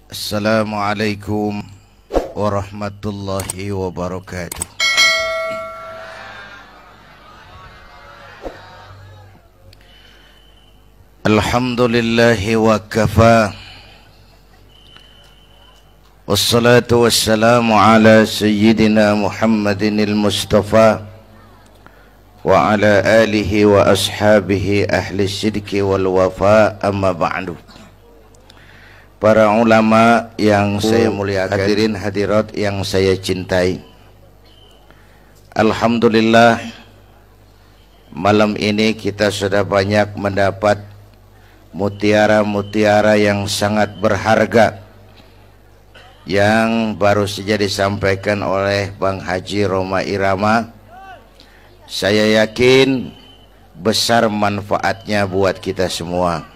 Assalamualaikum warahmatullahi wabarakatuh. Alhamdulillahi wa kafa. Wassalatu wassalamu ala sayyidina Muhammadinil Mustafa wa ala alihi wa ashabihi ahli sidqi wal wafa, amma ba'du. Para ulama yang saya muliakan, hadirin hadirat yang saya cintai, alhamdulillah malam ini kita sudah banyak mendapat mutiara-mutiara yang sangat berharga yang baru saja disampaikan oleh Bang Haji Roma Irama. Saya yakin besar manfaatnya buat kita semua.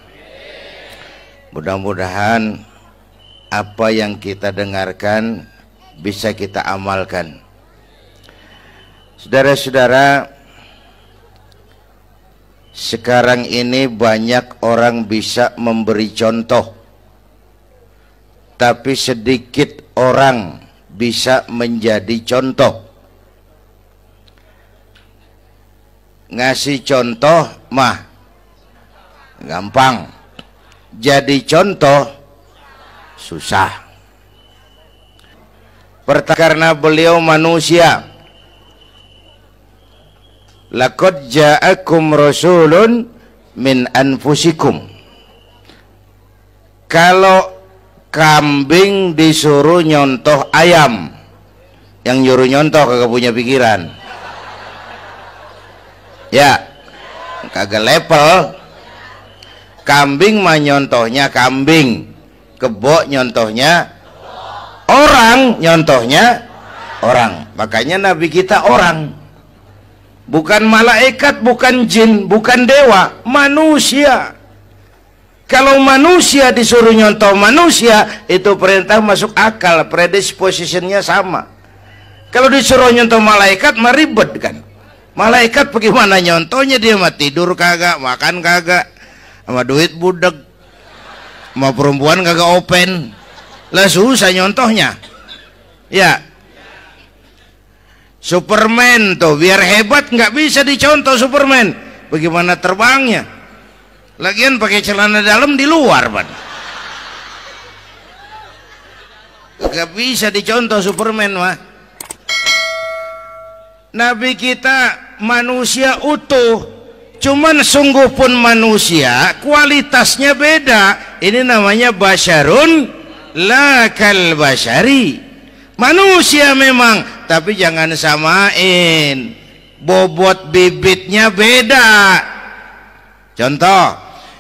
Mudah-mudahan apa yang kita dengarkan bisa kita amalkan. Saudara-saudara, sekarang ini banyak orang bisa memberi contoh, tapi sedikit orang bisa menjadi contoh. Ngasih contoh mah gampang, jadi contoh susah. Karena beliau manusia. Laqad ja'akum rasulun min anfusikum. Kalau kambing disuruh nyontoh ayam, yang nyuruh nyontoh kagak punya pikiran. Ya, kagak level. Kambing mah nyontohnya kambing, kebo nyontohnya orang, nyontohnya orang. Makanya Nabi kita orang, bukan malaikat, bukan jin, bukan dewa, manusia. Kalau manusia disuruh nyontoh manusia, itu perintah masuk akal, predispositionnya sama. Kalau disuruh nyontoh malaikat mah ribet kan. Malaikat bagaimana nyontohnya, dia mah tidur kagak, makan kagak, sama duit budeg, sama perempuan kagak open, lah susah nyontohnya. Ya, Superman tuh biar hebat nggak bisa dicontoh Superman, bagaimana terbangnya, lagian pakai celana dalam di luar ban, nggak bisa dicontoh Superman mah. Nabi kita manusia utuh, cuman sungguh pun manusia, kualitasnya beda. Ini namanya basyarun la kal basyari. Manusia memang, tapi jangan samain, bobot bibitnya beda. Contoh,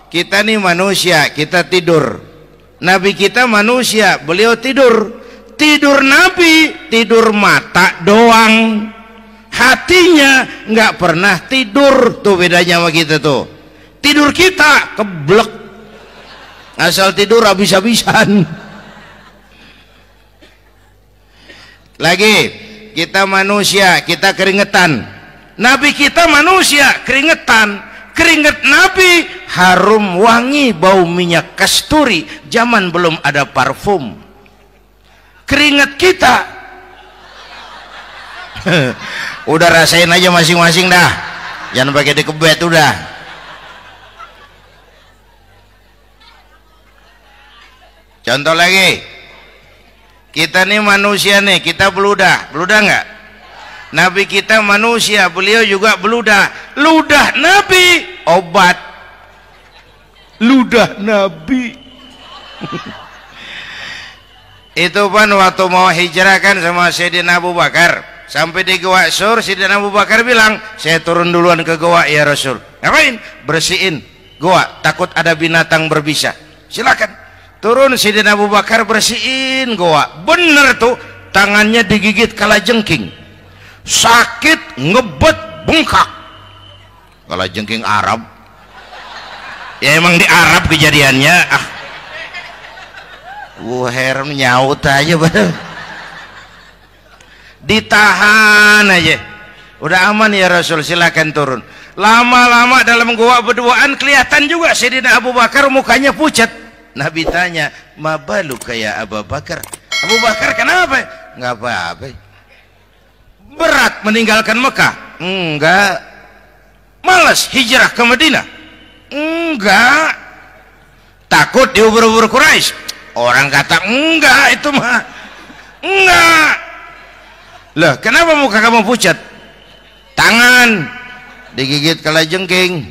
kita nih manusia, kita tidur. Nabi kita manusia, beliau tidur. Tidur Nabi, tidur mata doang, hatinya nggak pernah tidur. Tuh bedanya sama kita tuh. Tidur kita keblek, asal tidur habis-habisan. Lagi kita manusia, kita keringetan. Nabi kita manusia, keringetan. Keringet Nabi harum wangi, bau minyak kasturi, zaman belum ada parfum. Keringet kita udah rasain aja masing-masing dah, jangan pakai dikebet udah. Contoh lagi, kita nih manusia nih, kita beludah nggak? Nabi kita manusia, beliau juga beludah. Ludah Nabi obat, ludah Nabi itu pan waktu mau hijrah kan sama Sayyidina Abu Bakar, sampai di Gua Sur, Sayyidina Abu Bakar bilang, saya turun duluan ke gua ya Rasul. Ngapain? Bersihin gua, takut ada binatang berbisa. Silakan turun. Sayyidina Abu Bakar bersihin gua, bener tuh, tangannya digigit kalajengking, sakit, ngebet, bengkak. Kalajengking Arab ya, emang di Arab kejadiannya. Herem nyaut aja bener. Ditahan aja, udah aman ya Rasul, silakan turun. Lama-lama dalam gua berduaan kelihatan juga Sayyidina Abu Bakar mukanya pucat. Nabi tanya, ma baluka ya Abu Bakar? Abu Bakar kenapa? Nggak apa-apa. Berat meninggalkan Mekah? Enggak. Malas hijrah ke Madinah? Enggak. Takut diubur-ubur Quraisy? Orang kata enggak, itu mah enggak. Loh, kenapa muka kamu pucat? Tangan digigit kalajengking.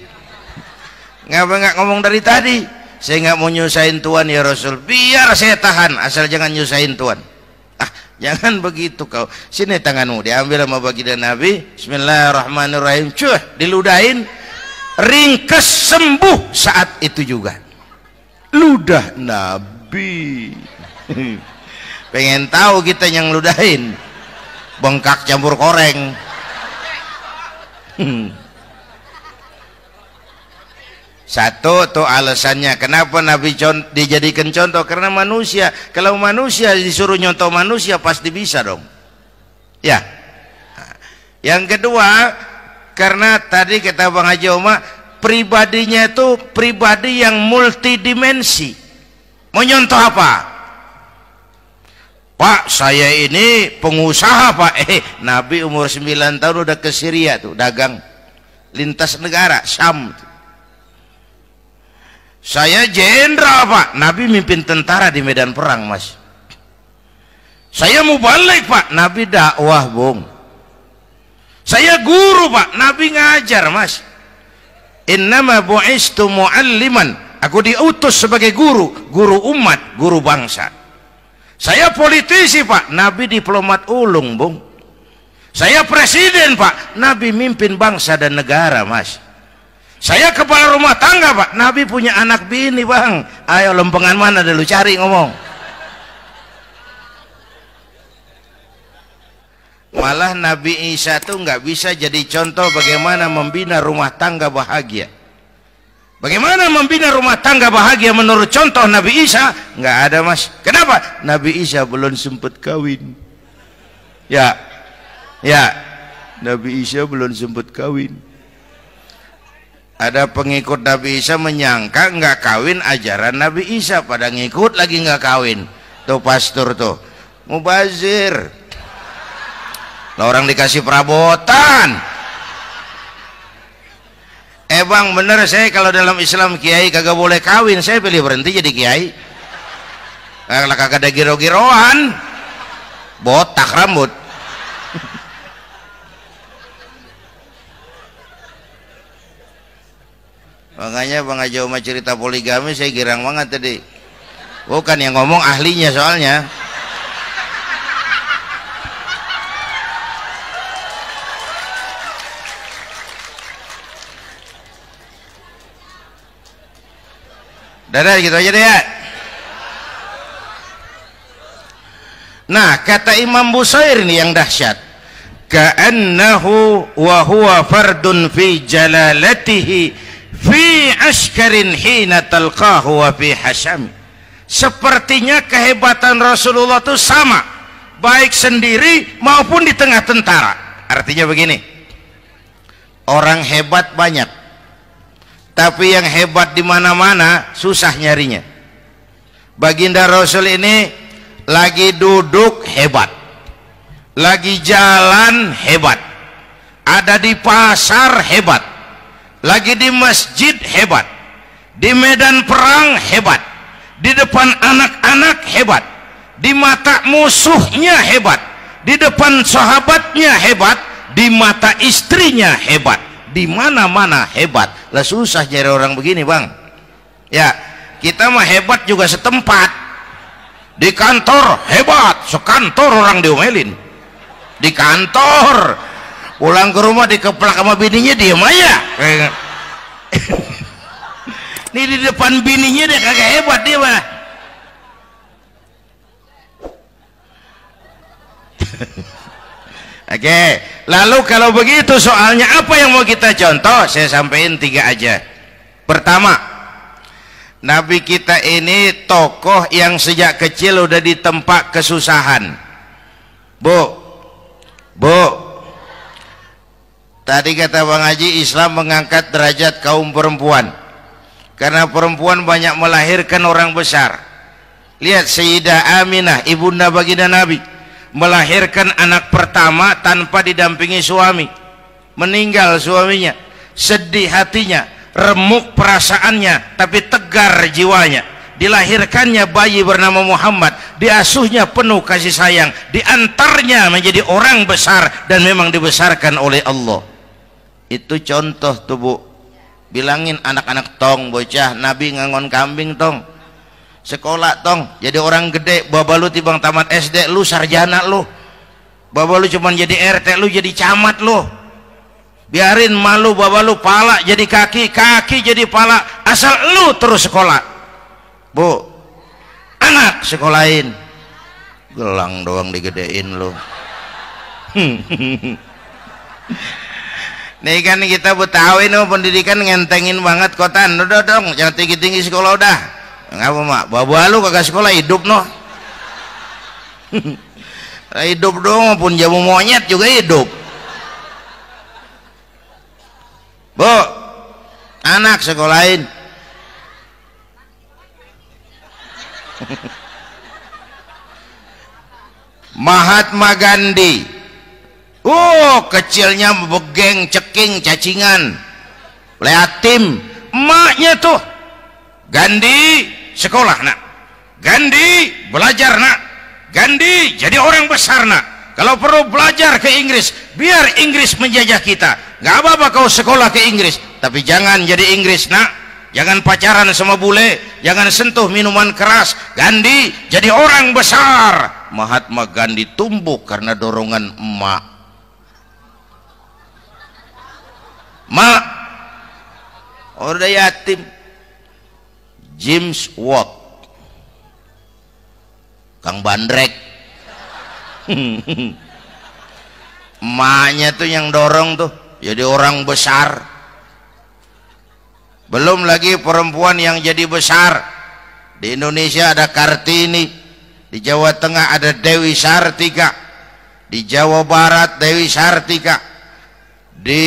Ngapa nggak ngomong dari tadi? Saya nggak mau nyusahin Tuhan ya Rasul. Biar saya tahan, asal jangan nyusahin Tuhan. Ah, jangan begitu kau. Sini tanganmu, diambil sama baginda Nabi. Bismillahirrahmanirrahim. Cuh, diludahin. Ringkes sembuh saat itu juga. Ludah Nabi. Pengen tahu kita yang ludahin. Bengkak campur koreng. Satu tuh alasannya kenapa Nabi dijadikan contoh, karena manusia. Kalau manusia disuruh nyontoh manusia pasti bisa dong ya. Yang kedua, karena tadi kata Bang Haji Oma, pribadinya itu pribadi yang multidimensi. Mau nyontoh apa? Pak, saya ini pengusaha Pak. Nabi umur 9 tahun udah ke Syria tuh dagang lintas negara Syam. Saya jenderal Pak. Nabi mimpin tentara di medan perang Mas. Saya mau balik Pak. Nabi dakwah Bung. Saya guru Pak. Nabi ngajar Mas. Innama bu'istu mu'alliman. Aku diutus sebagai guru. Guru umat, guru bangsa. Saya politisi Pak. Nabi diplomat ulung Bung. Saya presiden Pak. Nabi mimpin bangsa dan negara Mas. Saya kepala rumah tangga Pak. Nabi punya anak bini Bang. Ayo lempengan mana dulu cari ngomong. Malah Nabi Isa tuh nggak bisa jadi contoh bagaimana membina rumah tangga bahagia. Bagaimana membina rumah tangga bahagia menurut contoh Nabi Isa? Nggak ada Mas. Kenapa? Nabi Isa belum sempat kawin. Ya, Nabi Isa belum sempat kawin. Ada pengikut Nabi Isa menyangka nggak kawin ajaran Nabi Isa, pada ngikut lagi nggak kawin. Tuh pastor tuh mubazir. Lah orang dikasih perabotan. Bang bener, saya kalau dalam Islam kiai kagak boleh kawin, saya pilih berhenti jadi kiai. Kalau kagak ada giro-giroan, botak rambut. Makanya Bang Haji Oma cerita poligami saya girang banget tadi. Bukan yang ngomong ahlinya soalnya. Dadah gitu aja deh ya. Nah, kata Imam Busair ini yang dahsyat. Ka'annahu wa huwa fardun fi jalalatihi fi askarin hina talqahu wa fi hasham. Sepertinya kehebatan Rasulullah itu sama, baik sendiri maupun di tengah tentara. Artinya begini, orang hebat banyak, tapi yang hebat di mana-mana susah nyarinya. Baginda Rasul ini lagi duduk hebat, lagi jalan hebat, ada di pasar hebat, lagi di masjid hebat, di medan perang hebat, di depan anak-anak hebat, di mata musuhnya hebat, di depan sahabatnya hebat, di mata istrinya hebat, di mana-mana hebat. Lah susah cari orang begini Bang. Ya, kita mah hebat juga setempat. Di kantor hebat, sekantor orang diomelin. Di kantor, pulang ke rumah dikeplak sama bininya diem aja. Nih di depan bininya dia kagak hebat dia mah. Oke, lalu kalau begitu soalnya apa yang mau kita contoh? Saya sampaikan 3 aja. Pertama, Nabi kita ini tokoh yang sejak kecil udah ditempa kesusahan. Bu, tadi kata Bang Haji, Islam mengangkat derajat kaum perempuan. Karena perempuan banyak melahirkan orang besar. Lihat Sayyidah Aminah, ibunda baginda Nabi, melahirkan anak pertama tanpa didampingi suami. Meninggal suaminya, sedih hatinya, remuk perasaannya, tapi tegar jiwanya. Dilahirkannya bayi bernama Muhammad, diasuhnya penuh kasih sayang, diantarnya menjadi orang besar dan memang dibesarkan oleh Allah. Itu contoh tuh Bu. Bilangin anak-anak tong, bocah Nabi ngangon kambing tong, sekolah tong, jadi orang gede. Baba lu tibang tamat SD lu sarjana lu, baba lu cuman jadi RT lu jadi camat lu. Biarin malu baba lu, pala jadi kaki, kaki jadi pala, asal lu terus sekolah. Bu, anak sekolahin, gelang doang digedein lu. Nih kan kita Betawi nih pendidikan ngentengin banget kotan. Udah dong, jangan tinggi-tinggi sekolah udah. Ngapa mak? Baba lu kagak sekolah hidup noh. Hidup dong, pun jamu monyet juga hidup. Bu, anak sekolahin. Mahatma Gandhi, kecilnya begeng, ceking, cacingan, leatim. Emaknya tuh, Gandhi sekolah nak, Gandhi belajar nak, Gandhi jadi orang besar nak. Kalau perlu belajar ke Inggris, biar Inggris menjajah kita. Gak apa-apa kau sekolah ke Inggris, tapi jangan jadi Inggris nak. Jangan pacaran sama bule, jangan sentuh minuman keras. Gandhi jadi orang besar. Mahatma Gandhi tumbuh karena dorongan emak. Mak, udah yatim. James Watt, Kang Bandrek. Emaknya tuh yang dorong tuh jadi orang besar. Belum lagi perempuan yang jadi besar. Di Indonesia ada Kartini, di Jawa Tengah ada Dewi Sartika, di Jawa Barat Dewi Sartika, di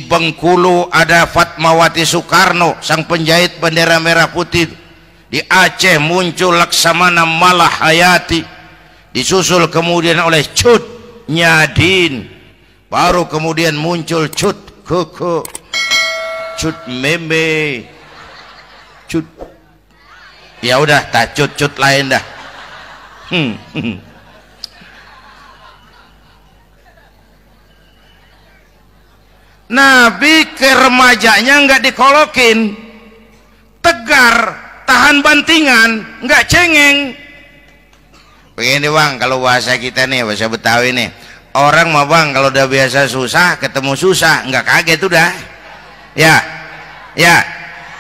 Bengkulu ada Fatmawati Soekarno, sang penjahit bendera merah putih. Di Aceh muncul Laksamana Malahayati, disusul kemudian oleh Cut Nyadin, baru kemudian muncul Cut Koko, Cut Meme, Cut, ya udah tak cut lain dah. Nabi ke remajanya nggak dikolokin, tegar, tahan bantingan, nggak cengeng. Begini bang, kalau bahasa kita nih, bahasa Betawi nih, orang mah bang kalau udah biasa susah ketemu susah nggak kaget udah. Ya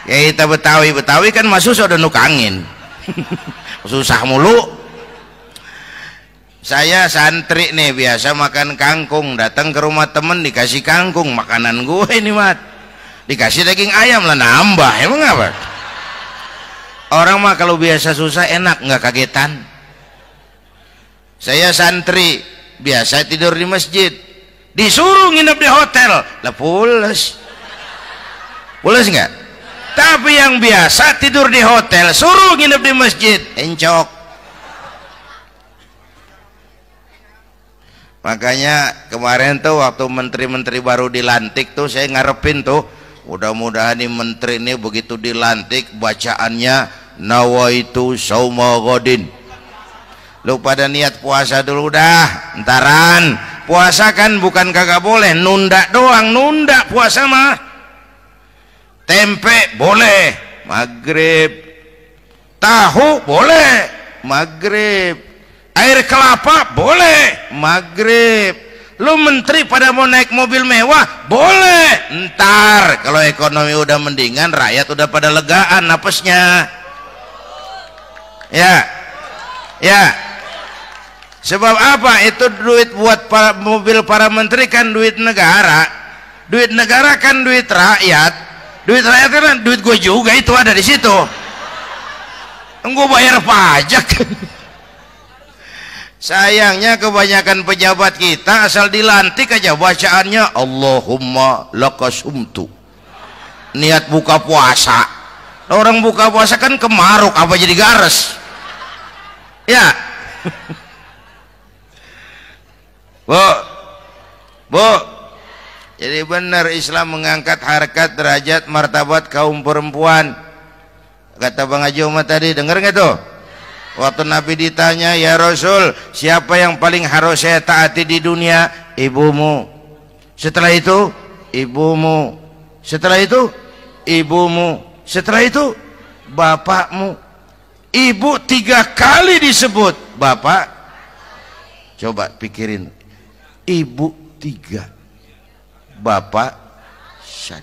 kita Betawi kan masuk udah nukangin. Susah mulu. Saya santri nih biasa makan kangkung, datang ke rumah temen dikasih kangkung, makanan gue ini mat, dikasih daging ayam lah nambah. Emang apa? Orang mah kalau biasa susah enak, nggak kagetan. Saya santri biasa tidur di masjid, disuruh nginep di hotel lah pules nggak? Tapi yang biasa tidur di hotel suruh nginep di masjid encok. Makanya kemarin tuh waktu menteri-menteri baru dilantik tuh saya ngarepin tuh, mudah-mudahan nih menteri ini begitu dilantik bacaannya nawaitu sauma godin. Lu pada niat puasa dulu dah, entaran. Puasa kan bukan kagak boleh, nunda doang, nunda puasa mah. Tempe boleh maghrib, tahu boleh maghrib, air kelapa boleh maghrib. Lu menteri pada mau naik mobil mewah boleh, ntar kalau ekonomi udah mendingan, rakyat udah pada legaan napasnya. Ya sebab apa? Itu duit buat mobil para menteri kan duit negara. Duit negara kan duit rakyat. Duit rakyat kan duit gue juga, itu ada di situ. Gue bayar pajak. Sayangnya kebanyakan pejabat kita asal dilantik aja bacaannya Allahumma lakasumtu, niat buka puasa. Orang buka puasa kan kemaruk, apa jadi gares? Ya. Bu, jadi benar Islam mengangkat harkat, derajat, martabat kaum perempuan. Kata Bang Haji Umar tadi, dengar nggak tuh? Waktu Nabi ditanya, ya Rasul, siapa yang paling harus saya taati di dunia? Ibumu. Setelah itu, ibumu. Setelah itu, ibumu. Setelah itu, bapakmu. Ibu 3 kali disebut, bapak. Coba pikirin, ibu 3, bapak 1.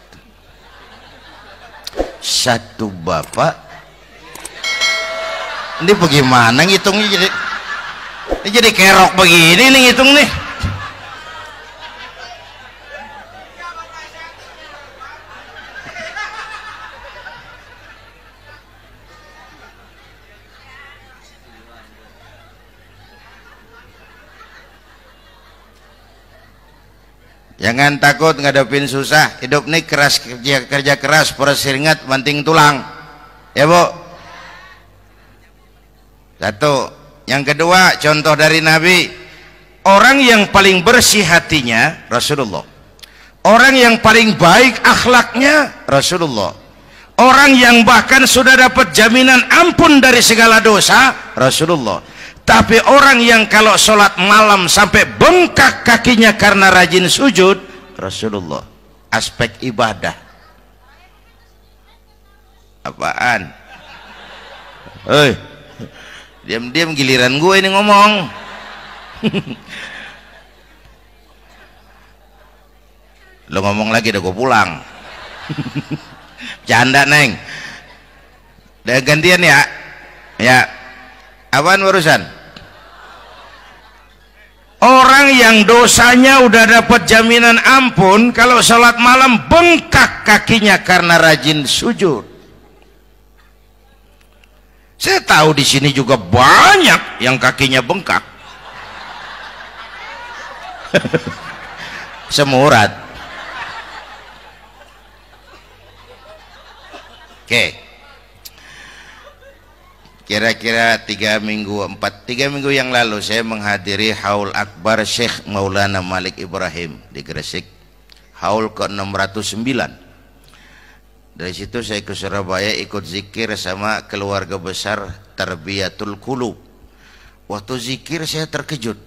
1 bapak. Ini bagaimana ngitungnya jadi? Ini jadi kerok begini nih ngitung nih. Jangan takut ngadepin susah. Hidup nih keras, kerja keras, perseringat banting tulang. Ya Bu. Satu. Yang kedua, contoh dari Nabi. Orang yang paling bersih hatinya Rasulullah. Orang yang paling baik akhlaknya Rasulullah. Orang yang bahkan sudah dapat jaminan ampun dari segala dosa Rasulullah. Tapi orang yang kalau sholat malam sampai bengkak kakinya karena rajin sujud Rasulullah. Aspek ibadah. Apaan? Hei, diam-diam giliran gue ini ngomong. Lo ngomong lagi udah gue pulang. Canda neng. Udah gantian ya. Ya. Apaan urusan? Orang yang dosanya udah dapat jaminan ampun, kalau sholat malam bengkak kakinya karena rajin sujud. Saya tahu di sini juga banyak yang kakinya bengkak. Semurat. Oke. Kira-kira 3 minggu yang lalu saya menghadiri haul akbar Syekh Maulana Malik Ibrahim di Gresik, haul ke-609. Dari situ saya ke Surabaya ikut zikir sama keluarga besar Tarbiyatul Qulub. Waktu zikir saya terkejut,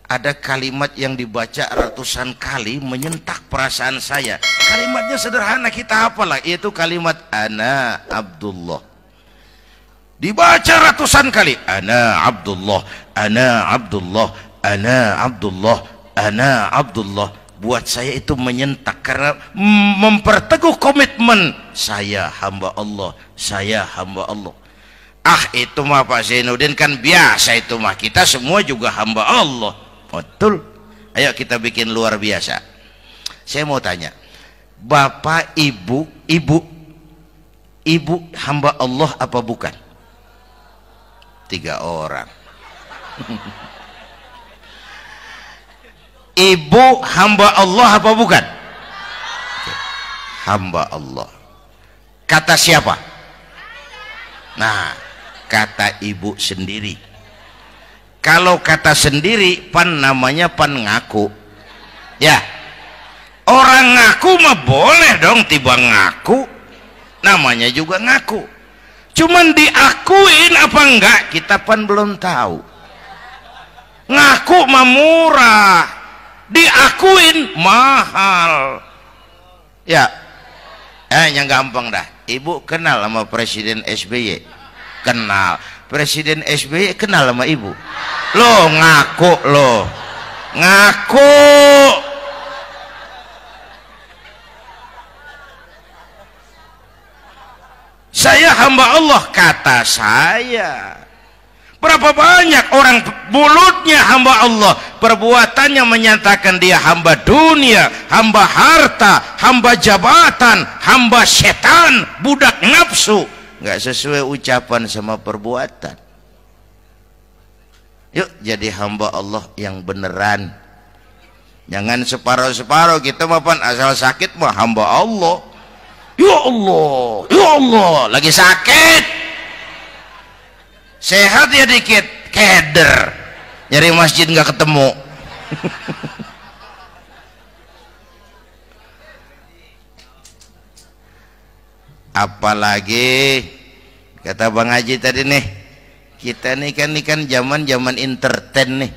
ada kalimat yang dibaca ratusan kali menyentak perasaan saya. Kalimatnya sederhana, kita hafalah, yaitu kalimat Ana Abdullah. Dibaca ratusan kali, Ana Abdullah, Ana Abdullah, Ana Abdullah, Ana Abdullah. Buat saya itu menyentak karena memperteguh komitmen, saya hamba Allah, saya hamba Allah. Ah, itu mah Pak Zainuddin kan biasa, itu mah kita semua juga hamba Allah. Betul. Ayo kita bikin luar biasa. Saya mau tanya, Bapak, Ibu hamba Allah apa bukan? 3 orang. Ibu hamba Allah apa bukan? Hamba Allah. Kata siapa? Nah, kata ibu sendiri. Kalau kata sendiri, pan namanya pan ngaku. Ya, orang ngaku mah boleh dong, tiba ngaku, namanya juga ngaku. Cuman diakuin apa enggak, kita pan belum tahu. Ngaku mah murah, diakuin mahal. Ya, yang gampang dah. Ibu kenal sama Presiden SBY? Kenal. Presiden SBY kenal sama ibu? Lo ngaku lo. Ngaku. Saya hamba Allah, kata saya. Berapa banyak orang mulutnya hamba Allah, perbuatannya menyatakan dia hamba dunia, hamba harta, hamba jabatan, hamba setan, budak nafsu. Nggak sesuai ucapan sama perbuatan. Yuk jadi hamba Allah yang beneran. Jangan separuh-separuh, kita mapan asal sakit mah hamba Allah. ya Allah, lagi sakit, sehat ya dikit, keder, nyari masjid nggak ketemu. Apalagi kata Bang Haji tadi nih, kita nih kan zaman entertain nih,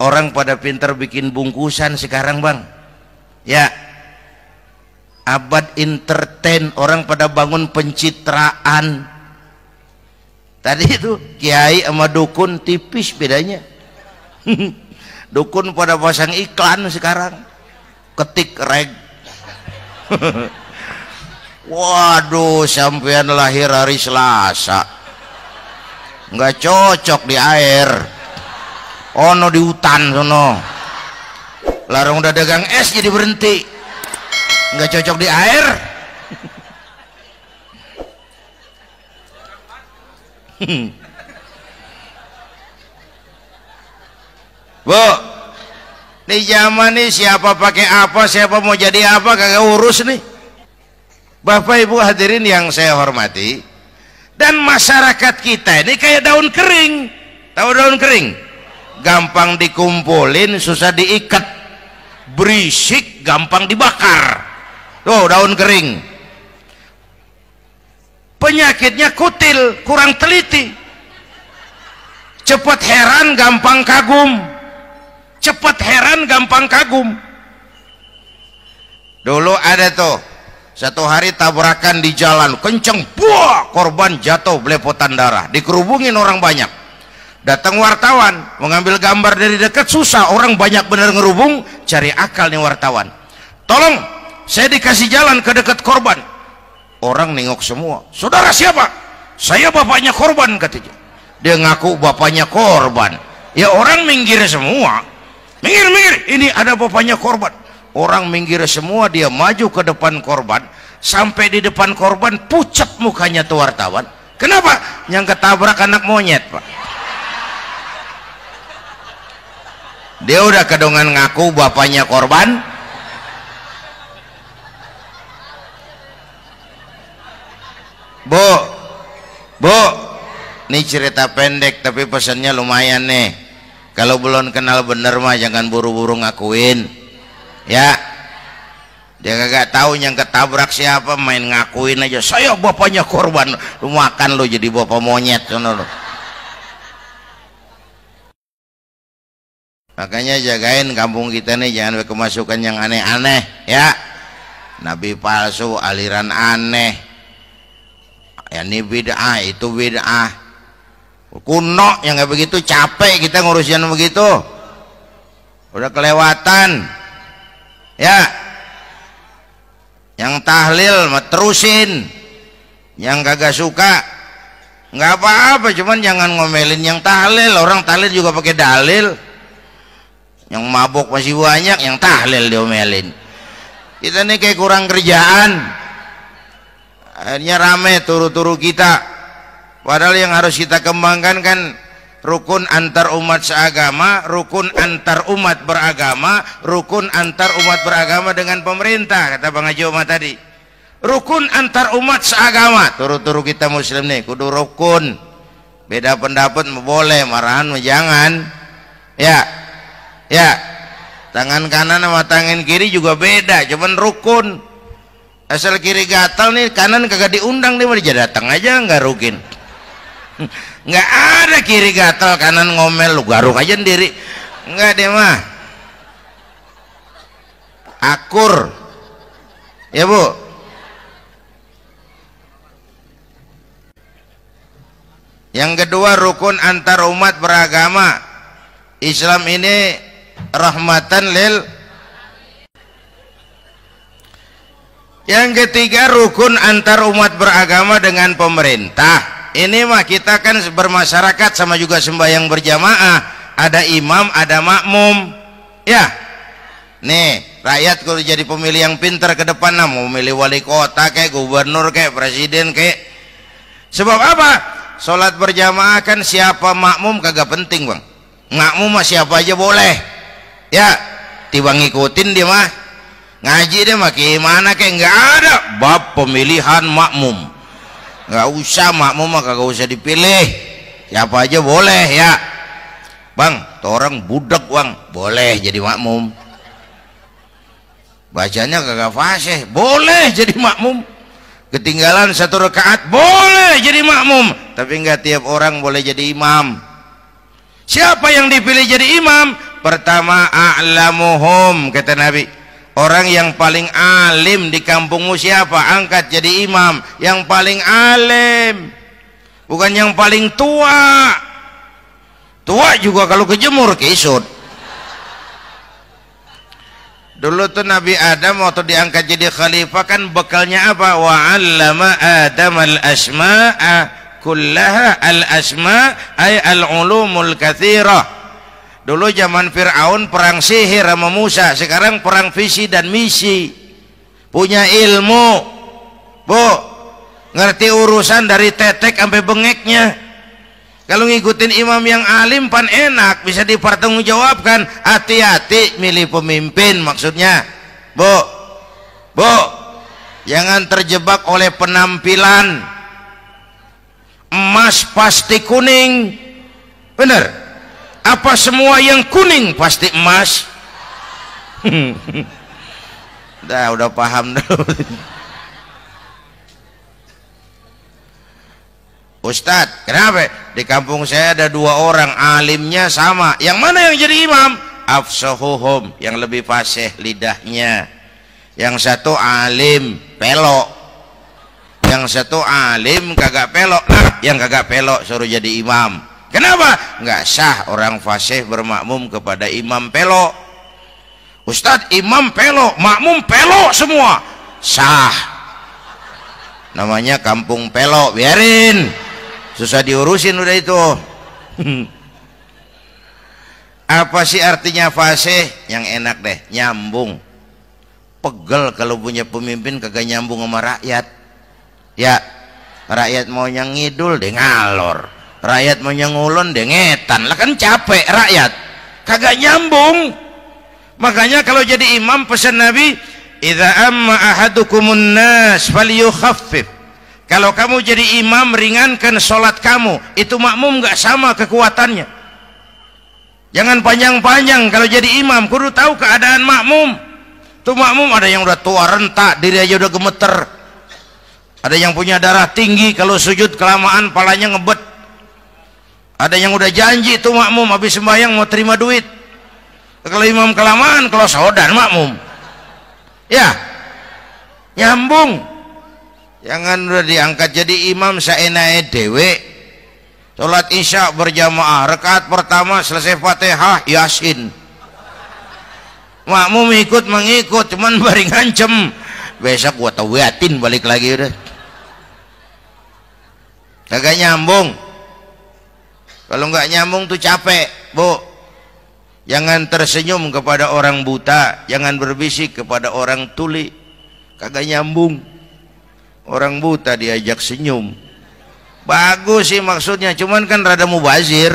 orang pada pintar bikin bungkusan sekarang Bang, ya abad entertain, orang pada bangun pencitraan. Tadi itu kiai sama dukun tipis bedanya. Dukun pada pasang iklan sekarang, ketik reg. Waduh, sampean lahir hari Selasa, nggak cocok di air, ono di hutan sono, larang udah dagang es jadi berhenti, nggak cocok di air. Bu, di zaman nih siapa pakai apa, siapa mau jadi apa kagak urus nih. Bapak Ibu hadirin yang saya hormati, dan masyarakat kita ini kayak daun kering. Tahu daun kering? Gampang dikumpulin, susah diikat, berisik, gampang dibakar. Tuh daun kering. Penyakitnya kutil, kurang teliti, cepat heran, gampang kagum. Cepat heran, gampang kagum. Dulu ada tuh satu hari tabrakan di jalan kenceng, buah, korban jatuh belepotan darah, dikerubungin orang banyak. Datang wartawan mengambil gambar dari dekat, susah, orang banyak bener ngerubung. Cari akal nih wartawan, tolong saya dikasih jalan ke dekat korban. Orang nengok semua, saudara siapa? Saya bapaknya korban, katanya. Dia ngaku bapaknya korban. Ya orang minggir semua, minggir, ini ada bapaknya korban. Orang minggir semua, dia maju ke depan korban. Sampai di depan korban, pucat mukanya tuh wartawan. Kenapa? Yang ketabrak anak monyet, Pak. Dia udah kedongan ngaku bapaknya korban. Bu, ini cerita pendek tapi pesannya lumayan nih. Kalau belum kenal bener mah jangan buru-buru ngakuin. Ya, dia kagak tahu yang ketabrak siapa, main ngakuin aja saya bapaknya korban. Lu makan lu jadi bapak monyet sono lu. Makanya jagain kampung kita nih, jangan kemasukan yang aneh-aneh ya. Nabi palsu, aliran aneh, ya ini bid'ah, itu bid'ah kuno yang kayak begitu. Capek kita ngurusin begitu, udah kelewatan ya. Yang tahlil mah terusin, yang kagak suka nggak apa-apa, cuman jangan ngomelin yang tahlil. Orang tahlil juga pakai dalil. Yang mabuk masih banyak, yang tahlil diomelin. Kita nih kayak kurang kerjaan, akhirnya rame turu-turu kita. Padahal yang harus kita kembangkan kan rukun antar umat seagama, rukun antar umat beragama, rukun antar umat beragama dengan pemerintah, kata Bang Haji Omar tadi. Rukun antar umat seagama, turu-turu kita muslim nih kudu rukun. Beda pendapat boleh, marahan jangan. Ya, tangan kanan sama tangan kiri juga beda, cuman rukun. Asal kiri gatal nih, kanan kagak diundang, dia dia datang aja nggak rukin. Nggak ada kiri gatal kanan ngomel, lu garuk aja sendiri. Nggak, dia mah akur ya Bu. Yang kedua, rukun antar umat beragama. Islam ini rahmatan lil. Yang ketiga, rukun antar umat beragama dengan pemerintah. Ini mah kita kan bermasyarakat sama juga sembahyang berjamaah, ada imam, ada makmum. Ya, nih rakyat kalau jadi pemilih yang pintar ke depan, nah, mau milih wali kota kayak gubernur kayak presiden kayak. Sebab apa? Sholat berjamaah kan siapa makmum kagak penting Bang. Makmum mah siapa aja boleh. Ya, tiba ngikutin dia mah. ngaji deh mah gimana kayak nggak ada bab pemilihan makmum, nggak usah makmum mah kagak usah dipilih, siapa aja boleh ya bang, tuh orang budak bang boleh jadi makmum, bacanya kagak fasih boleh jadi makmum, ketinggalan satu rakaat boleh jadi makmum, tapi nggak tiap orang boleh jadi imam. Siapa yang dipilih jadi imam? Pertama a'lamuhum, kata Nabi, orang yang paling alim di kampungmu siapa? Angkat jadi imam. Yang paling alim, bukan yang paling tua. Tua juga kalau kejemur kisut. Dulu tuh Nabi Adam waktu diangkat jadi khalifah kan bekalnya apa? Wa 'allama Adam al-asma'a kullaha, al-asma' ay al-ulumul katsirah. Dulu zaman Fir'aun perang sihir sama Musa, sekarang perang visi dan misi. Punya ilmu, Bu, ngerti urusan dari tetek sampai bengeknya. Kalau ngikutin imam yang alim pan enak, bisa dipertanggungjawabkan. Hati-hati milih pemimpin, maksudnya Bu, jangan terjebak oleh penampilan. Emas pasti kuning, bener? Apa semua yang kuning pasti emas? udah paham dulu. Ustadz, kenapa? Di kampung saya ada 2 orang alimnya sama. Yang mana yang jadi imam? Afsahuhum, yang lebih fasih lidahnya. Yang satu alim pelok, yang satu alim kagak pelok. Nah, yang kagak pelok suruh jadi imam. Kenapa? Nggak sah orang fasih bermakmum kepada imam pelok. Ustadz, imam pelok, makmum pelok semua. Sah. Namanya kampung pelok, biarin. Susah diurusin udah itu. Apa sih artinya fasih? Yang enak deh, nyambung. Pegel kalau punya pemimpin kagak nyambung sama rakyat. Ya, rakyat mau yang ngidul deh ngalor, rakyat mau yang ngulon deh ngetan, lah kan capek rakyat, kagak nyambung. Makanya kalau jadi imam pesan Nabi, idza amma ahadukumun nas falyukhaffif. Kalau kamu jadi imam, ringankan sholat kamu. Itu makmum nggak sama kekuatannya. Jangan panjang-panjang kalau jadi imam, kudu tahu keadaan makmum. Tuh makmum ada yang udah tua renta, diri aja udah gemeter. Ada yang punya darah tinggi, kalau sujud kelamaan palanya ngebet. Ada yang udah janji tuh makmum habis sembahyang mau terima duit. Kalau imam kelamaan, kalau saudan makmum. Ya, nyambung. Jangan udah diangkat jadi imam saenake dhewe. Salat Isya berjamaah, rakaat pertama selesai Fatihah, Yasin. Makmum ikut mengikut, cuman bari ngancem. Besok gua tawiatin balik lagi udah. Kagak nyambung. Kalau nggak nyambung tuh capek, Bu. Jangan tersenyum kepada orang buta, jangan berbisik kepada orang tuli. Kagak nyambung. Orang buta diajak senyum. Bagus sih maksudnya, cuman kan rada mubazir.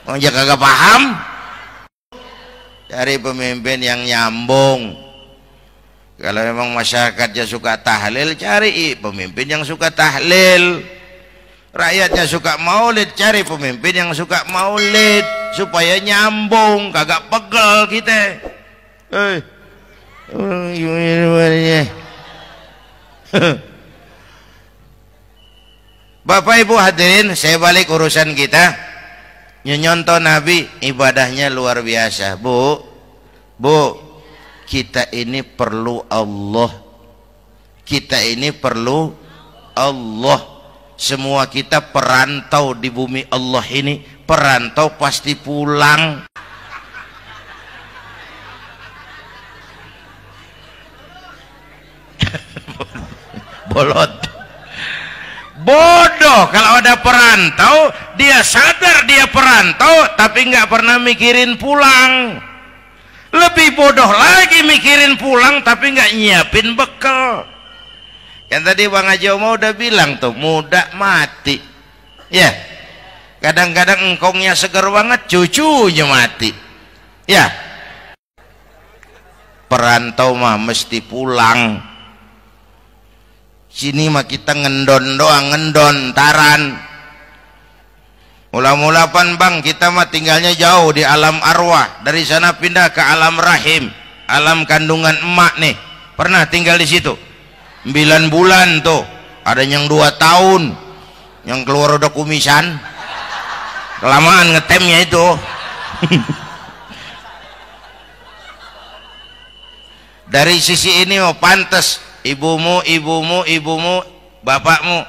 Orang kagak paham. Cari pemimpin yang nyambung. Kalau memang masyarakatnya suka tahlil, cari pemimpin yang suka tahlil. Rakyatnya suka maulid, cari pemimpin yang suka maulid supaya nyambung, kagak pegel kita. Bapak Ibu hadirin, saya balik urusan kita. Nyontoh Nabi ibadahnya luar biasa. Bu, kita ini perlu Allah. Kita ini perlu Allah. Semua kita perantau di bumi Allah ini. Perantau pasti pulang. Bolot. Bodoh kalau ada perantau, dia sadar dia perantau tapi nggak pernah mikirin pulang. Lebih bodoh lagi mikirin pulang tapi nggak nyiapin bekal. Yang tadi Bang Haji Omah udah bilang tuh, muda mati. Ya, kadang-kadang engkongnya seger banget, cucunya mati. Ya, perantau mah mesti pulang. Sini mah kita ngendon doang, ngendon taran. Mula-mula pan bang, kita mah tinggalnya jauh di alam arwah, dari sana pindah ke alam rahim, alam kandungan emak nih. Pernah tinggal di situ 9 bulan tuh, ada yang 2 tahun, yang keluar udah kumisan, kelamaan ngetemnya itu. Dari sisi ini mau pantas ibumu, bapakmu,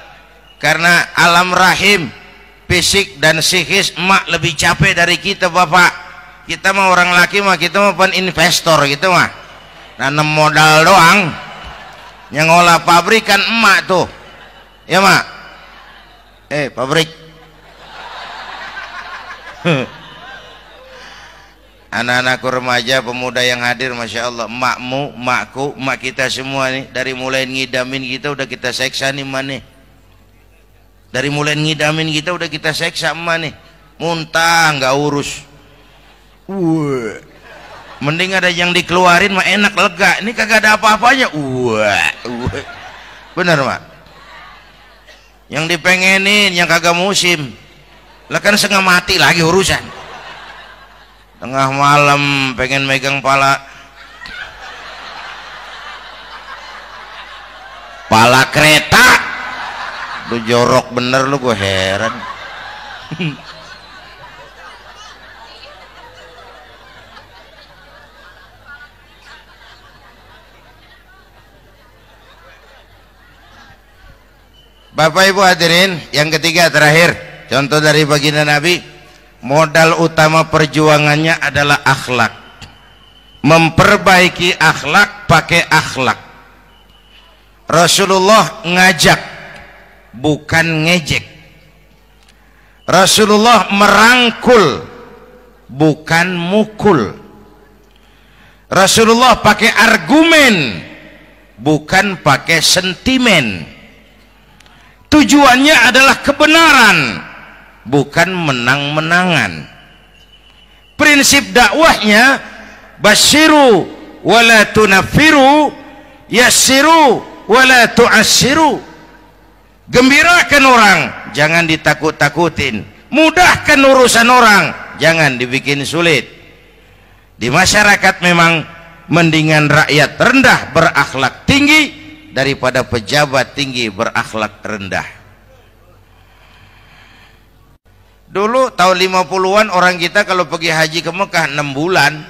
karena alam rahim fisik dan psikis emak lebih capek dari kita bapak. Kita mah orang laki mah, kita mah pen investor gitu mah, nanam modal doang. Yang ngolah pabrik kan emak tuh, ya mak. Pabrik. Anak-anakku remaja, pemuda yang hadir, masya Allah, emakmu, emakku, emak kita semua nih, dari mulai ngidamin kita udah kita seksa nih emak nih. Dari mulai ngidamin kita udah kita seksa emak nih, muntah nggak urus. Mending ada yang dikeluarin mah enak, lega. Ini kagak ada apa-apanya. Bener mak. Yang dipengenin yang kagak musim, lah kan setengah mati lagi urusan. Tengah malam pengen megang pala kereta, lu jorok bener lu, gue heran. Bapak Ibu hadirin, yang ketiga terakhir, contoh dari baginda Nabi. Modal utama perjuangannya adalah akhlak. Memperbaiki akhlak, pakai akhlak. Rasulullah ngajak, bukan ngejek. Rasulullah merangkul, bukan mukul. Rasulullah pakai argumen, bukan pakai sentimen. Tujuannya adalah kebenaran, bukan menang-menangan. Prinsip dakwahnya basyiru wala tunafiru, yassiru wala tu'assiru. Gembirakan orang, jangan ditakut-takutin. Mudahkan urusan orang, jangan dibikin sulit. Di masyarakat memang mendingan rakyat rendah berakhlak tinggi daripada pejabat tinggi berakhlak rendah. Dulu tahun 50-an orang kita kalau pergi haji ke Mekah 6 bulan.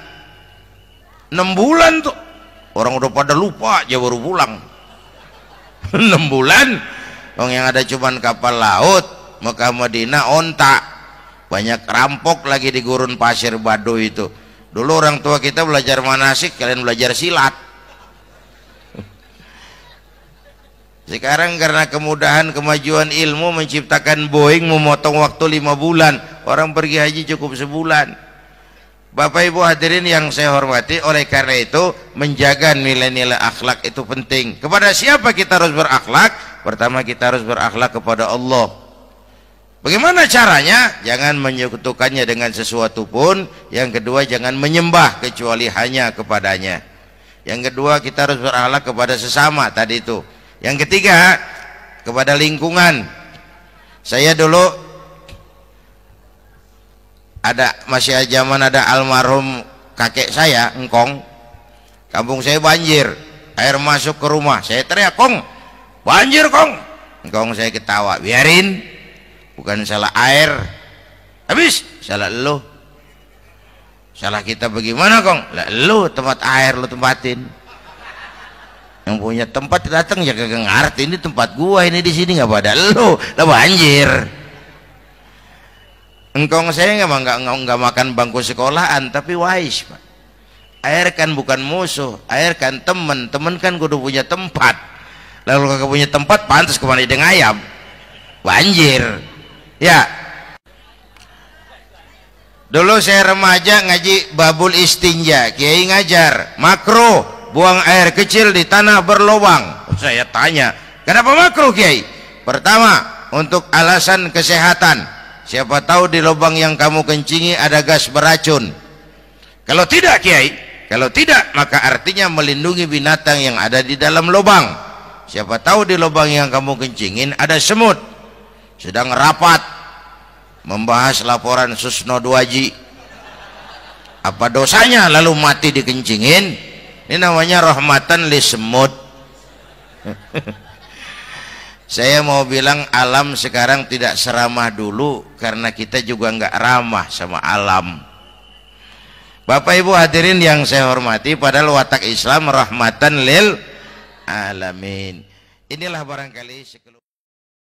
6 bulan tuh orang udah pada lupa aja baru pulang. 6 bulan. Yang ada cuman kapal laut, Mekah Madinah onta. Banyak rampok lagi di gurun pasir Baduy itu. Dulu orang tua kita belajar manasik, kalian belajar silat. Sekarang karena kemudahan kemajuan ilmu menciptakan Boeing memotong waktu 5 bulan, orang pergi haji cukup sebulan. Bapak Ibu hadirin yang saya hormati, oleh karena itu menjaga nilai-nilai akhlak itu penting. Kepada siapa kita harus berakhlak? Pertama, kita harus berakhlak kepada Allah. Bagaimana caranya? Jangan menyekutukannya dengan sesuatu pun. Yang kedua, jangan menyembah kecuali hanya kepadanya. Yang kedua, kita harus berakhlak kepada sesama tadi itu. Yang ketiga, kepada lingkungan. Saya dulu masih zaman ada almarhum kakek saya, engkong. Kampung saya banjir, air masuk ke rumah. Saya teriak, "Kong, banjir Kong." Engkong saya ketawa, "Biarin, bukan salah air." Habis, salah lo. Salah kita bagaimana Kong? Lah lo tempat air lo tempatin. Yang punya tempat datang ya kagak ngerti, ini tempat gua, ini di sini nggak pada lo, lah banjir. Engkong saya nggak makan bangku sekolahan, tapi wise Pak. Air kan bukan musuh, air kan temen kan kudu punya tempat. Lalu kagak punya tempat, pantas kemana dia ngayap, banjir. Ya. Dulu saya remaja ngaji babul istinja, kiai ngajar makro. Buang air kecil di tanah berlubang. Saya tanya, kenapa makruh Kiai? Pertama, untuk alasan kesehatan. Siapa tahu di lubang yang kamu kencingi ada gas beracun. Kalau tidak Kiai, Kalau tidak, maka artinya melindungi binatang yang ada di dalam lubang. Siapa tahu di lubang yang kamu kencingin ada semut sedang rapat membahas laporan Susno Duaji. Apa dosanya lalu mati dikencingin? Ini namanya rahmatan li semut. Saya mau bilang alam sekarang tidak seramah dulu karena kita juga nggak ramah sama alam. Bapak Ibu hadirin yang saya hormati, padahal watak Islam rahmatan lil alamin. Inilah barangkali